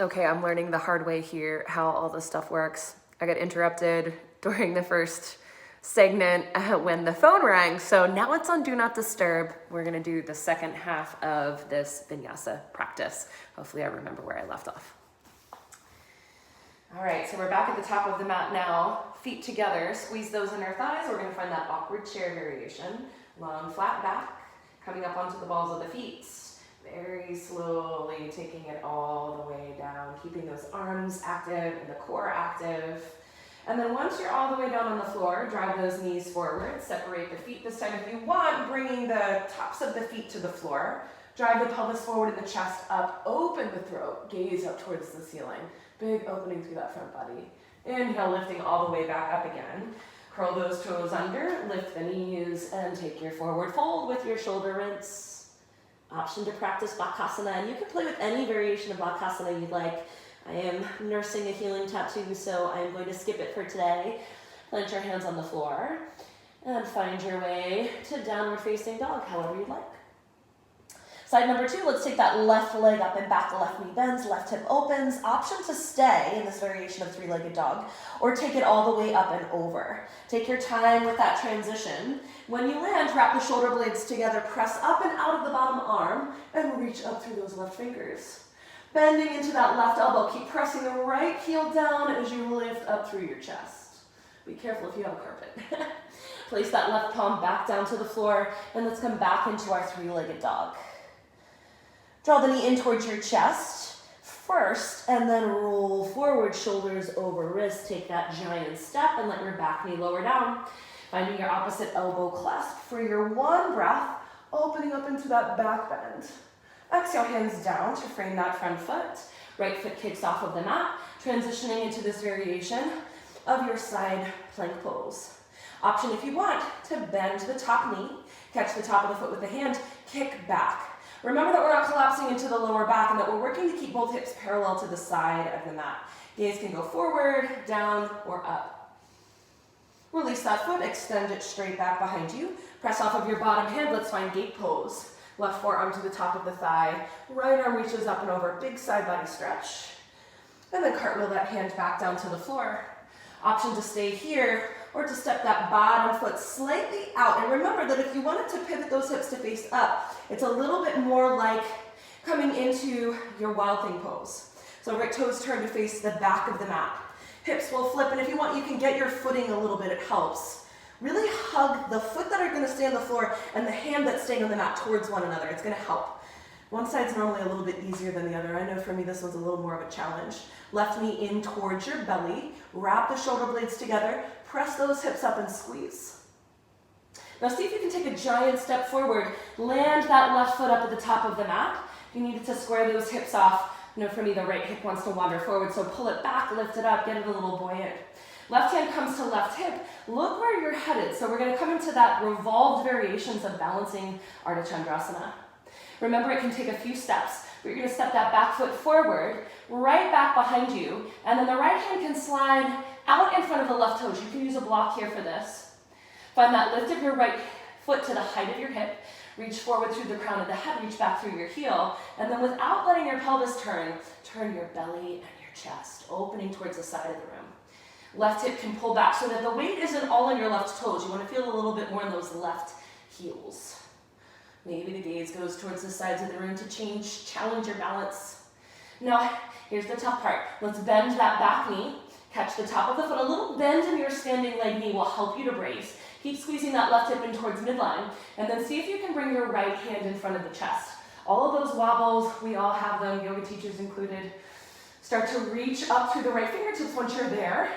Okay, I'm learning the hard way here how all this stuff works. I got interrupted during the first segment when the phone rang, so now it's on Do Not Disturb. We're gonna do the second half of this Vinyasa practice. Hopefully I remember where I left off. All right, so we're back at the top of the mat now. Feet together, squeeze those inner thighs. We're gonna find that awkward chair variation. Long flat back, coming up onto the balls of the feet. Very slowly taking it all the way down, keeping those arms active and the core active. And then once you're all the way down on the floor, drive those knees forward, separate the feet. This time, if you want, bringing the tops of the feet to the floor. Drive the pelvis forward and the chest up, open the throat, gaze up towards the ceiling. Big opening through that front body. Inhale, lifting all the way back up again. Curl those toes under, lift the knees, and take your forward fold with your shoulder rinse. Option to practice Bakasana, and you can play with any variation of Bakasana you'd like. I am nursing a healing tattoo, so I'm going to skip it for today. Plant your hands on the floor, and find your way to downward facing dog, however you'd like. Side number 2, let's take that left leg up and back, the left knee bends, left hip opens. Option to stay in this variation of three-legged dog, or take it all the way up and over. Take your time with that transition. When you land, wrap the shoulder blades together, press up and out of the bottom arm, and reach up through those left fingers. Bending into that left elbow, keep pressing the right heel down as you lift up through your chest. Be careful if you have a carpet. Place that left palm back down to the floor, and let's come back into our three-legged dog. Draw the knee in towards your chest first, and then roll forward, shoulders over wrists. Take that giant step and let your back knee lower down. Finding your opposite elbow clasp for your one breath, opening up into that back bend. Exhale, hands down to frame that front foot. Right foot kicks off of the mat, transitioning into this variation of your side plank pose. Option if you want to bend the top knee, catch the top of the foot with the hand, kick back. Remember that we're not collapsing into the lower back and that we're working to keep both hips parallel to the side of the mat. Gaze can go forward, down, or up. Release that foot, extend it straight back behind you. Press off of your bottom hand, let's find gate pose. Left forearm to the top of the thigh, right arm reaches up and over, big side body stretch. And then cartwheel that hand back down to the floor. Option to stay here or to step that bottom foot slightly out. And remember that if you wanted to pivot those hips to face up, it's a little bit more like coming into your wild thing pose. So right toes turn to face the back of the mat. Hips will flip, and if you want, you can get your footing a little bit, it helps. Really hug the foot that are gonna stay on the floor and the hand that's staying on the mat towards one another. It's gonna help. One side's normally a little bit easier than the other. I know for me this one's a little more of a challenge. Left knee in towards your belly. Wrap the shoulder blades together. Press those hips up and squeeze. Now see if you can take a giant step forward. Land that left foot up at the top of the mat. You need to square those hips off. You know, for me, the right hip wants to wander forward, so pull it back, lift it up, get it a little buoyant. Left hand comes to left hip. Look where you're headed. So we're going to come into that revolved variations of balancing Ardha Chandrasana. Remember, it can take a few steps, but you're going to step that back foot forward, right back behind you, and then the right hand can slide out in front of the left toes. You can use a block here for this. Find that lift of your right foot to the height of your hip. Reach forward through the crown of the head, reach back through your heel, and then without letting your pelvis turn, turn your belly and your chest, opening towards the side of the room. Left hip can pull back so that the weight isn't all on your left toes. You want to feel a little bit more in those left heels. Maybe the gaze goes towards the sides of the room to challenge your balance. Now, here's the tough part. Let's bend that back knee. Catch the top of the foot. A little bend in your standing leg knee will help you to brace. Keep squeezing that left hip in towards midline. And then see if you can bring your right hand in front of the chest. All of those wobbles, we all have them, yoga teachers included. Start to reach up through the right fingertips once you're there.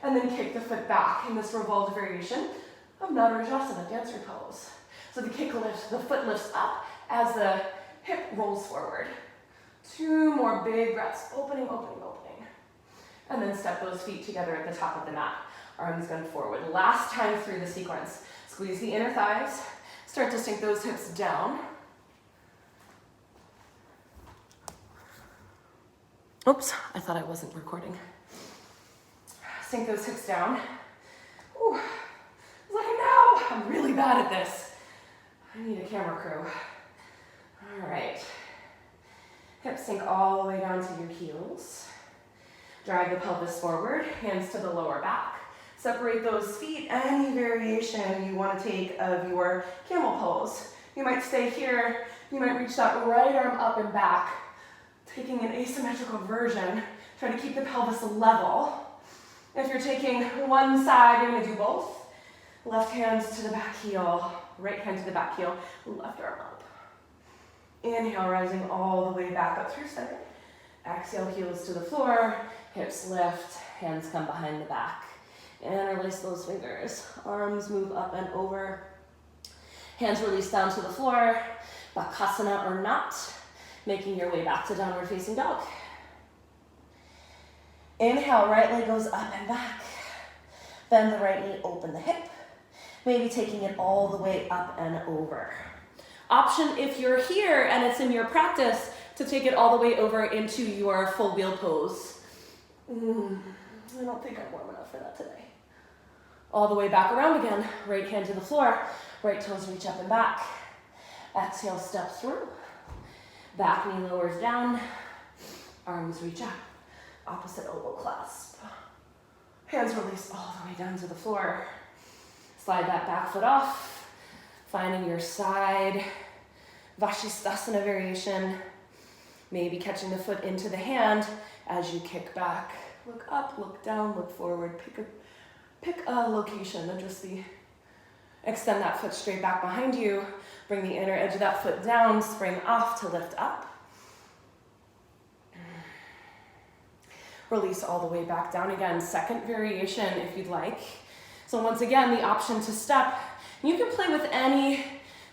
And then kick the foot back in this revolved variation of Natarajasana, dancer pose. So the kick lifts, the foot lifts up as the hip rolls forward. 2 more big breaths, opening, opening, opening. And then step those feet together at the top of the mat. Arms going forward. Last time through the sequence. Squeeze the inner thighs. Start to sink those hips down. Oops, I thought I wasn't recording. Sink those hips down. Ooh, I was like, no, I'm really bad at this. I need a camera crew. All right. Hips sink all the way down to your heels. Drive the pelvis forward, hands to the lower back. Separate those feet, any variation you want to take of your camel pose. You might stay here, you might reach that right arm up and back, taking an asymmetrical version. Try to keep the pelvis level. If you're taking one side, you're going to do both. Left hand to the back heel, right hand to the back heel, left arm up. Inhale, rising all the way back up through center. Exhale, heels to the floor, hips lift, hands come behind the back. Interlace those fingers. Arms move up and over. Hands release down to the floor. Bakasana or not. Making your way back to downward facing dog. Inhale, right leg goes up and back. Bend the right knee, open the hip. Maybe taking it all the way up and over. Option if you're here and it's in your practice to take it all the way over into your full wheel pose. I don't think I'm warm enough for that today. All the way back around again. Right hand to the floor. Right toes reach up and back. Exhale, step through. Back knee lowers down. Arms reach up. Opposite elbow clasp. Hands release all the way down to the floor. Slide that back foot off. Finding your side Vashisthasana variation. Maybe catching the foot into the hand as you kick back. Look up, look down, look forward. Pick a location. Extend that foot straight back behind you. Bring the inner edge of that foot down. Spring off to lift up. Release all the way back down again. Second variation if you'd like. So once again, the option to step. You can play with any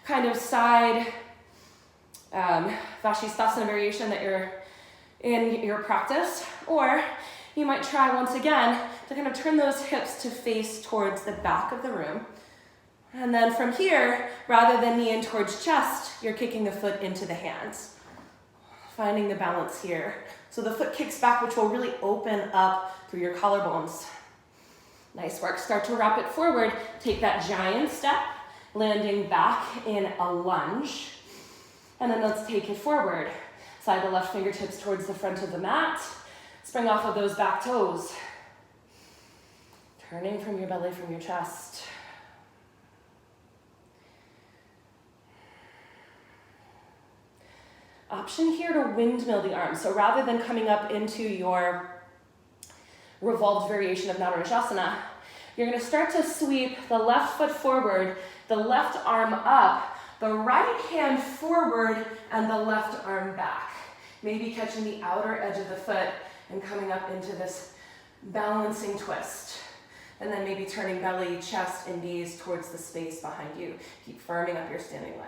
kind of side Vashisthasana variation that you're in your practice, or you might try once again to kind of turn those hips to face towards the back of the room. And then from here, rather than knee in towards chest, you're kicking the foot into the hands. Finding the balance here. So the foot kicks back, which will really open up through your collarbones. Nice work. Start to wrap it forward. Take that giant step, landing back in a lunge. And then let's take it forward. Slide the left fingertips towards the front of the mat. Spring off of those back toes. Turning from your belly, from your chest. Option here to windmill the arms. So rather than coming up into your revolved variation of Natarajasana, you're going to start to sweep the left foot forward, the left arm up, the right hand forward, and the left arm back. Maybe catching the outer edge of the foot and coming up into this balancing twist. And then maybe turning belly, chest, and knees towards the space behind you. Keep firming up your standing leg.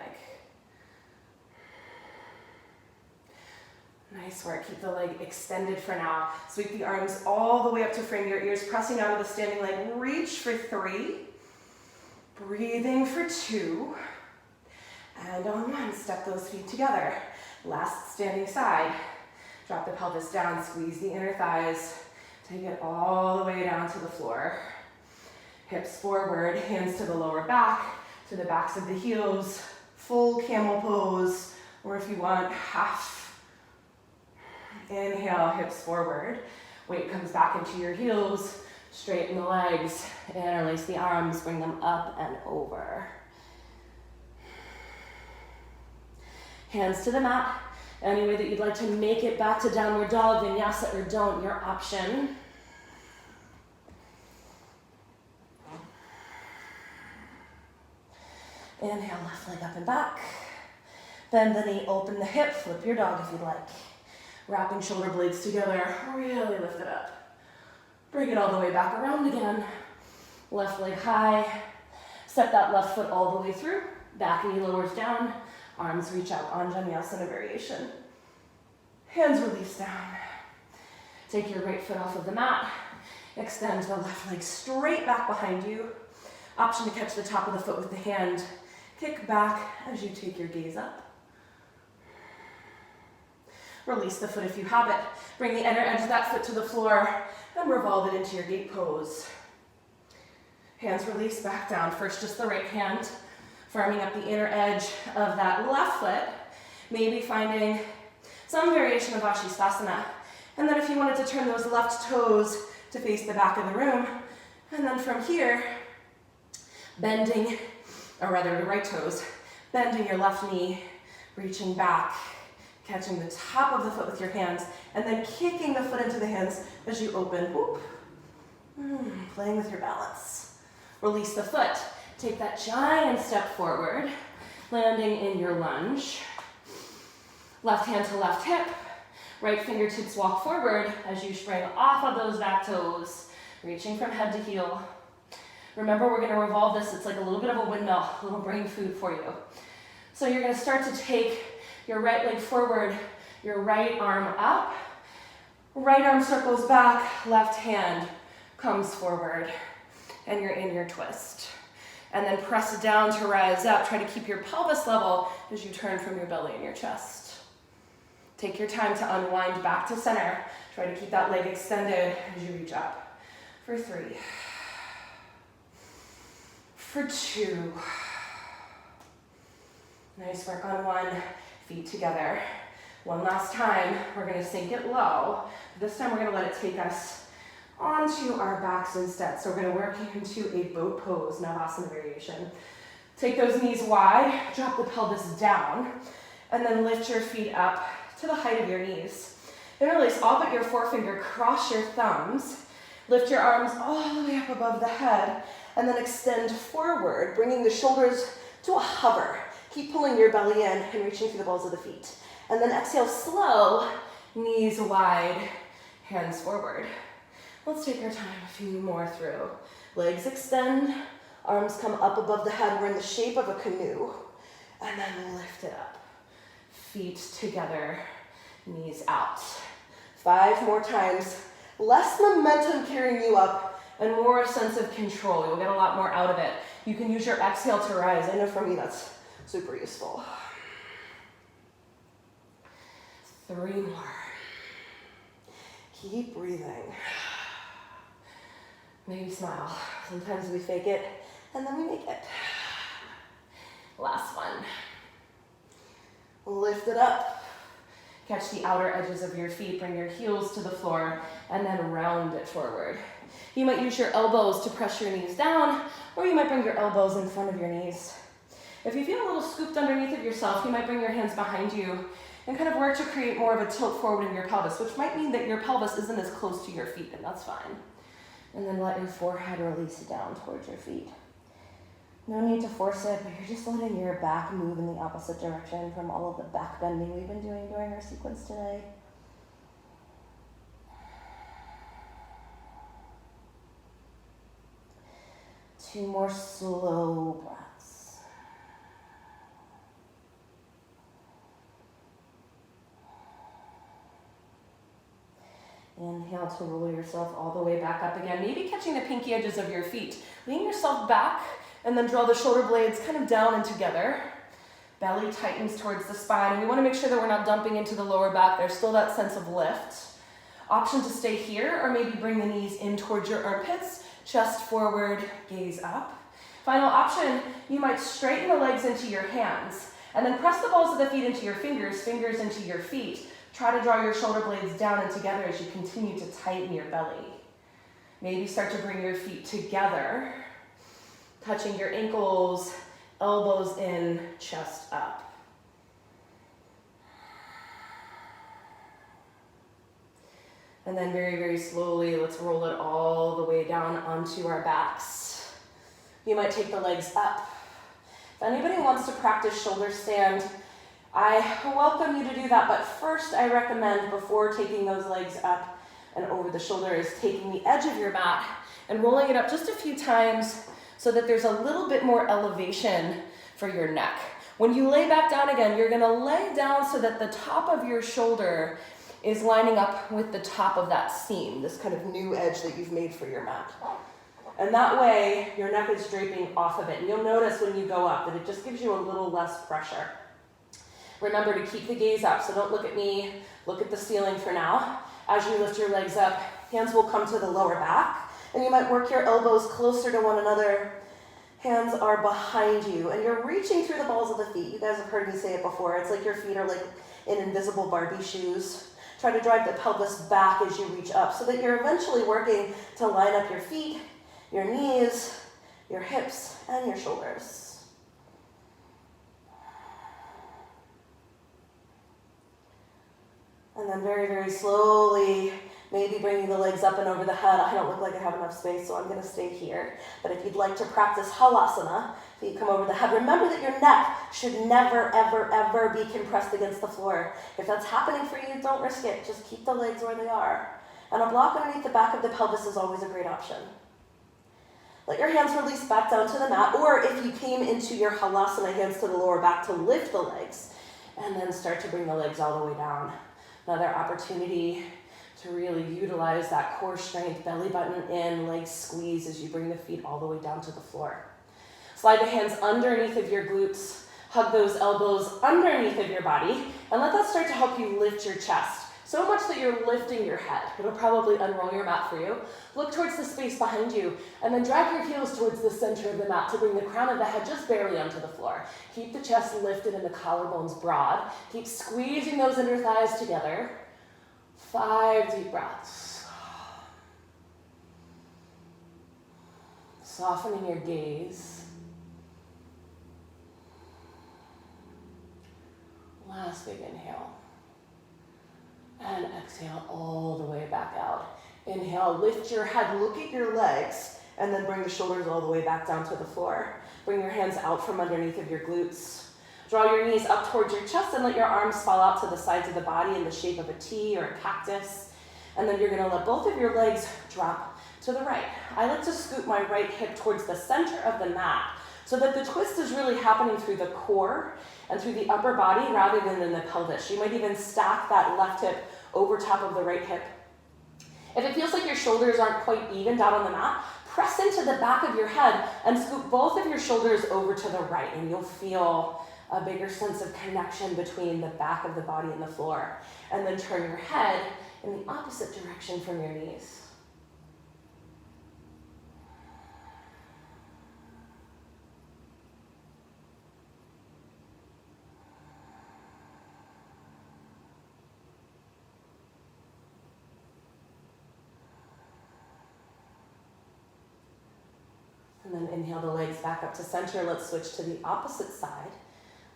Nice work. Keep the leg extended for now. Sweep the arms all the way up to frame your ears, pressing out of the standing leg. Reach for 3. Breathing for 2. And on 1, step those feet together. Last standing side. Drop the pelvis down, squeeze the inner thighs. Take it all the way down to the floor. Hips forward, hands to the lower back, to the backs of the heels. Full camel pose, or if you want, half. Inhale, hips forward. Weight comes back into your heels. Straighten the legs. Interlace the arms. Bring them up and over. Hands to the mat. Any way that you'd like to make it back to downward dog, vinyasa or don't, your option. Inhale, left leg up and back. Bend the knee, open the hip, flip your dog if you'd like. Wrapping shoulder blades together, really lift it up. Bring it all the way back around again. Left leg high. Step that left foot all the way through. Back knee lowers down. Arms reach out, Anjaneyasana variation. Hands release down. Take your right foot off of the mat. Extend the left leg straight back behind you. Option to catch the top of the foot with the hand. Kick back as you take your gaze up. Release the foot if you have it. Bring the inner edge of that foot to the floor and revolve it into your gate pose. Hands release back down. First, just the right hand, firming up the inner edge of that left foot. Maybe finding some variation of Vashisthasana. And then if you wanted to turn those left toes to face the back of the room, and then from here, bending, or rather the right toes, bending your left knee, reaching back, catching the top of the foot with your hands, and then kicking the foot into the hands as you open. Whoop. Playing with your balance. Release the foot. Take that giant step forward, landing in your lunge. Left hand to left hip. Right fingertips walk forward as you spring off of those back toes, reaching from head to heel. Remember, we're going to revolve this. It's like a little bit of a windmill, a little brain food for you. So you're going to start to take your right leg forward, your right arm up, right arm circles back, left hand comes forward, and you're in your twist. And then press down to rise up. Try to keep your pelvis level as you turn from your belly and your chest. Take your time to unwind back to center. Try to keep that leg extended as you reach up. For 3. For 2. Nice work on 1. Feet together. One last time. We're going to sink it low. This time we're going to let it take us onto our backs instead. So we're going to work into a boat pose, Navasana variation. Take those knees wide. Drop the pelvis down. And then lift your feet up to the height of your knees. Interlace all but your forefinger, cross your thumbs, lift your arms all the way up above the head, and then extend forward, bringing the shoulders to a hover. Keep pulling your belly in and reaching through the balls of the feet. And then exhale slow, knees wide, hands forward. Let's take our time, a few more through. Legs extend, arms come up above the head. We're in the shape of a canoe. And then lift it up. Feet together, knees out. 5 more times. Less momentum carrying you up and more a sense of control. You'll get a lot more out of it. You can use your exhale to rise. I know for me that's super useful. 3 more. Keep breathing. Maybe smile. Sometimes we fake it and then we make it. Last one. Lift it up. Catch the outer edges of your feet. Bring your heels to the floor and then round it forward. You might use your elbows to press your knees down, or you might bring your elbows in front of your knees. If you feel a little scooped underneath of yourself, you might bring your hands behind you and kind of work to create more of a tilt forward in your pelvis, which might mean that your pelvis isn't as close to your feet, and that's fine. And then let your forehead release down towards your feet. No need to force it, but you're just letting your back move in the opposite direction from all of the back bending we've been doing during our sequence today. Two more slow breaths. Inhale to roll yourself all the way back up again, maybe catching the pinky edges of your feet. Lean yourself back and then draw the shoulder blades kind of down and together. Belly tightens towards the spine, and we want to make sure that we're not dumping into the lower back. There's still that sense of lift. Option to stay here, or maybe bring the knees in towards your armpits, chest forward, gaze up. Final option, you might straighten the legs into your hands, and then press the balls of the feet into your fingers, fingers into your feet. Try to draw your shoulder blades down and together as you continue to tighten your belly. Maybe start to bring your feet together, touching your ankles, elbows in, chest up. And then very, very slowly, let's roll it all the way down onto our backs. You might take the legs up. If anybody wants to practice shoulder stand, I welcome you to do that, but first I recommend, before taking those legs up and over the shoulders, taking the edge of your mat and rolling it up just a few times so that there's a little bit more elevation for your neck. When you lay back down again, you're gonna lay down so that the top of your shoulder is lining up with the top of that seam, this kind of new edge that you've made for your mat. And that way, your neck is draping off of it. And you'll notice when you go up that it just gives you a little less pressure. Remember to keep the gaze up, so don't look at me, look at the ceiling for now. As you lift your legs up, hands will come to the lower back, and you might work your elbows closer to one another. Hands are behind you, and you're reaching through the balls of the feet. You guys have heard me say it before. It's like your feet are like in invisible Barbie shoes. Try to drive the pelvis back as you reach up so that you're eventually working to line up your feet, your knees, your hips, and your shoulders. And then very, very slowly, maybe bringing the legs up and over the head. I don't look like I have enough space, so I'm going to stay here. But if you'd like to practice halasana, feet come over the head. Remember that your neck should never, ever, ever be compressed against the floor. If that's happening for you, don't risk it. Just keep the legs where they are. And a block underneath the back of the pelvis is always a great option. Let your hands release back down to the mat, or if you came into your halasana, hands to the lower back to lift the legs, and then start to bring the legs all the way down. Another opportunity to really utilize that core strength, belly button in, legs squeeze as you bring the feet all the way down to the floor. Slide the hands underneath of your glutes, hug those elbows underneath of your body, and let that start to help you lift your chest. So much that you're lifting your head. It'll probably unroll your mat for you. Look towards the space behind you, and then drag your heels towards the center of the mat to bring the crown of the head just barely onto the floor. Keep the chest lifted and the collarbones broad. Keep squeezing those inner thighs together. 5 deep breaths. Softening your gaze. Last big inhale. And exhale all the way back out. Inhale, lift your head, look at your legs, and then bring the shoulders all the way back down to the floor. Bring your hands out from underneath of your glutes. Draw your knees up towards your chest and let your arms fall out to the sides of the body in the shape of a T or a cactus. And then you're gonna let both of your legs drop to the right. I like to scoot my right hip towards the center of the mat so that the twist is really happening through the core and through the upper body rather than in the pelvis. You might even stack that left hip over top of the right hip. If it feels like your shoulders aren't quite even down on the mat, press into the back of your head and scoop both of your shoulders over to the right, and you'll feel a bigger sense of connection between the back of the body and the floor. And then turn your head in the opposite direction from your knees. And then inhale the legs back up to center. Let's switch to the opposite side.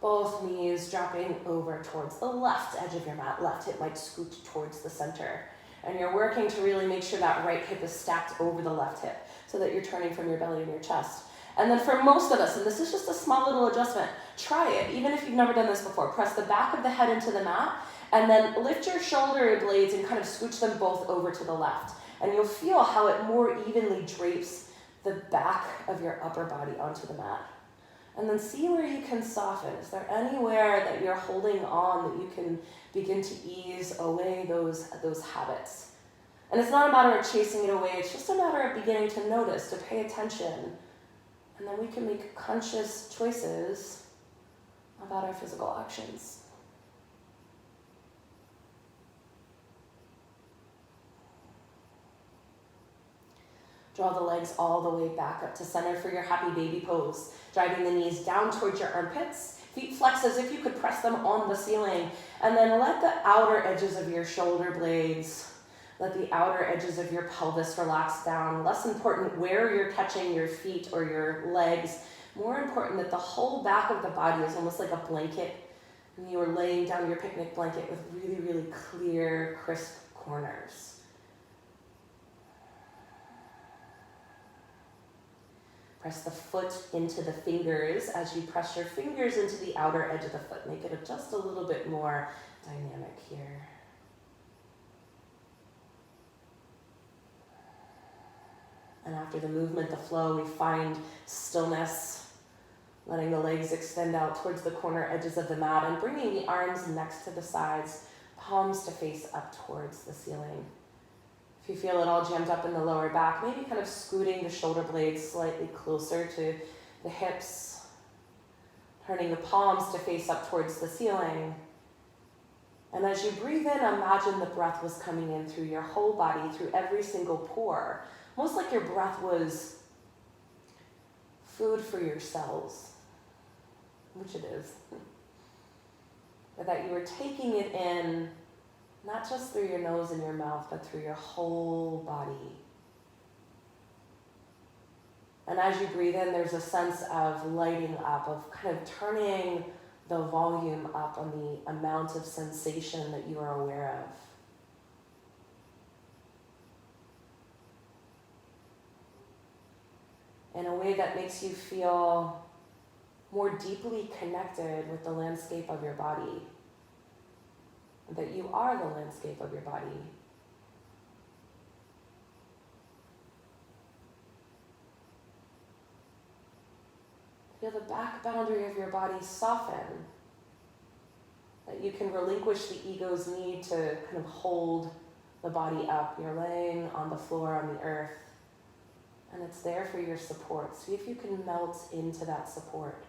Both knees dropping over towards the left edge of your mat. Left hip might scoot towards the center. And you're working to really make sure that right hip is stacked over the left hip so that you're turning from your belly and your chest. And then for most of us, and this is just a small little adjustment, try it. Even if you've never done this before, press the back of the head into the mat and then lift your shoulder blades and kind of scooch them both over to the left. And you'll feel how it more evenly drapes the back of your upper body onto the mat. And then see where you can soften. Is there anywhere that you're holding on that you can begin to ease away those habits? And it's not a matter of chasing it away. It's just a matter of beginning to notice, to pay attention. And then we can make conscious choices about our physical actions. Draw the legs all the way back up to center for your happy baby pose. Driving the knees down towards your armpits. Feet flex as if you could press them on the ceiling. And then let the outer edges of your shoulder blades, let the outer edges of your pelvis relax down. Less important where you're touching your feet or your legs. More important that the whole back of the body is almost like a blanket. And you are laying down your picnic blanket with really, really clear, crisp corners. Press the foot into the fingers as you press your fingers into the outer edge of the foot. Make it just a little bit more dynamic here. And after the movement, the flow, we find stillness, letting the legs extend out towards the corner edges of the mat and bringing the arms next to the sides, palms to face up towards the ceiling. If you feel it all jammed up in the lower back, maybe kind of scooting the shoulder blades slightly closer to the hips, turning the palms to face up towards the ceiling. And as you breathe in, imagine the breath was coming in through your whole body, through every single pore, almost like your breath was food for your cells, which it is. but that you are taking it in, not just through your nose and your mouth, but through your whole body. And as you breathe in, there's a sense of lighting up, of kind of turning the volume up on the amount of sensation that you are aware of. In a way that makes you feel more deeply connected with the landscape of your body. That you are the landscape of your body. Feel the back boundary of your body soften. That you can relinquish the ego's need to kind of hold the body up. You're laying on the floor, on the earth, and it's there for your support. See if you can melt into that support.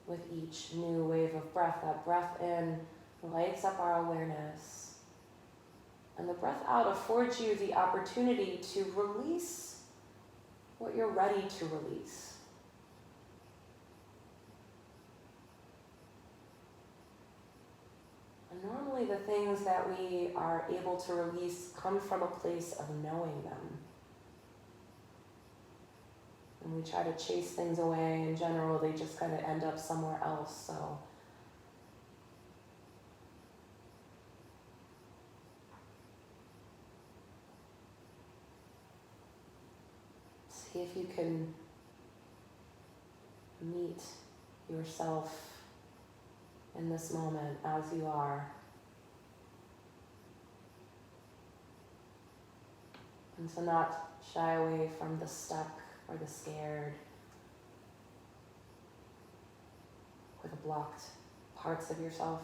With each new wave of breath, that breath in lights up our awareness. And the breath out affords you the opportunity to release what you're ready to release. And normally the things that we are able to release come from a place of knowing them. When we try to chase things away, in general, they just kind of end up somewhere else. So see if you can meet yourself in this moment as you are. And to not shy away from the stuck or the scared or the blocked parts of yourself.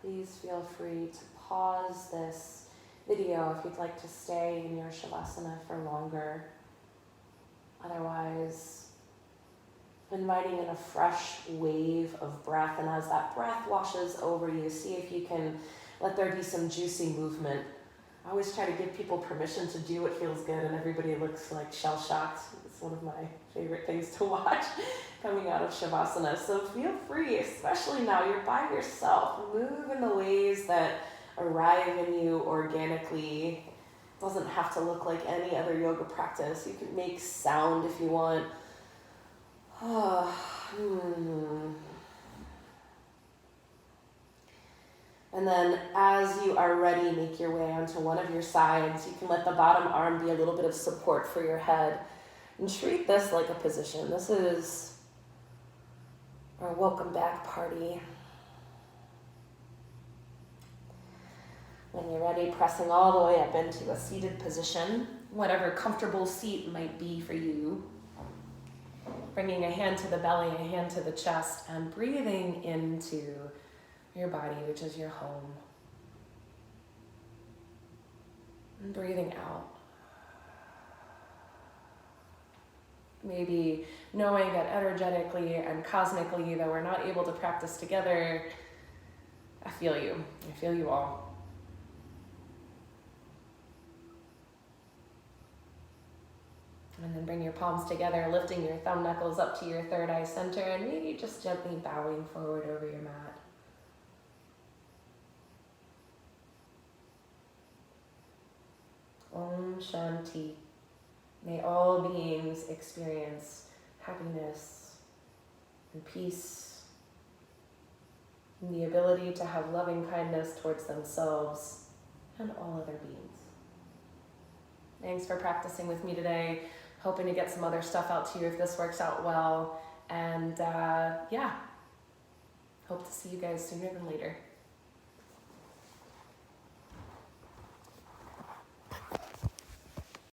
Please feel free to pause this video if you'd like to stay in your Shavasana for longer. Otherwise, inviting in a fresh wave of breath, and as that breath washes over you, see if you can let there be some juicy movement. I always try to give people permission to do what feels good, and everybody looks like shell-shocked. It's one of my favorite things to watch coming out of Shavasana. So feel free, especially now you're by yourself. Move in the ways that arrive in you organically. It doesn't have to look like any other yoga practice. You can make sound if you want. And then as you are ready, make your way onto one of your sides. You can let the bottom arm be a little bit of support for your head. And treat this like a position. This is our welcome back party. When you're ready, pressing all the way up into a seated position, whatever comfortable seat might be for you. Bringing a hand to the belly, a hand to the chest, and breathing into your body, which is your home. And breathing out. Maybe knowing that energetically and cosmically, though we're not able to practice together, I feel you. I feel you all. And then bring your palms together, lifting your thumb knuckles up to your third eye center, and maybe just gently bowing forward over your mat. Om Shanti. May all beings experience happiness, and peace, and the ability to have loving kindness towards themselves and all other beings. Thanks for practicing with me today. Hoping to get some other stuff out to you if this works out well. And yeah, hope to see you guys sooner than later.